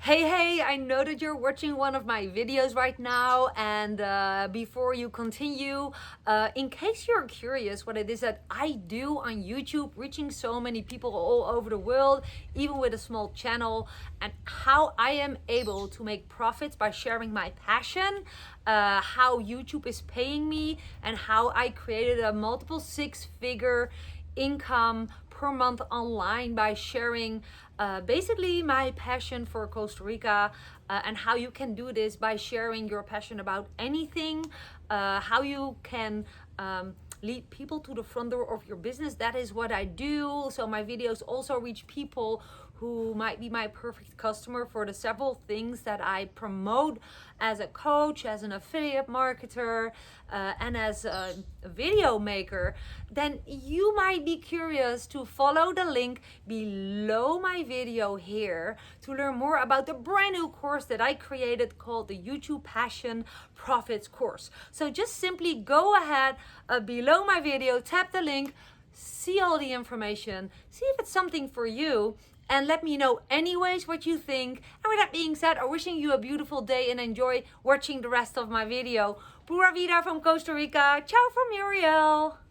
Hey, I know that you're watching one of my videos right now, and before you continue, in case you're curious what it is that I do on YouTube, reaching so many people all over the world, even with a small channel, and how I am able to make profits by sharing my passion, how YouTube is paying me, and how I created a multiple six-figure income per month online by sharing basically my passion for Costa Rica, and how you can do this by sharing your passion about anything, how you can lead people to the front door of your business. That is what I do. So my videos also reach people who might be my perfect customer for the several things that I promote as a coach, as an affiliate marketer, and as a video maker. Then you might be curious to follow the link below my video here to learn more about the brand new course that I created called the YouTube Passion Profits course. So just simply go ahead below my video, tap the link, see all the information, see if it's something for you, and let me know anyways what you think. And with that being said, I'm wishing you a beautiful day and enjoy watching the rest of my video. Pura vida from Costa Rica. Ciao from Muriel.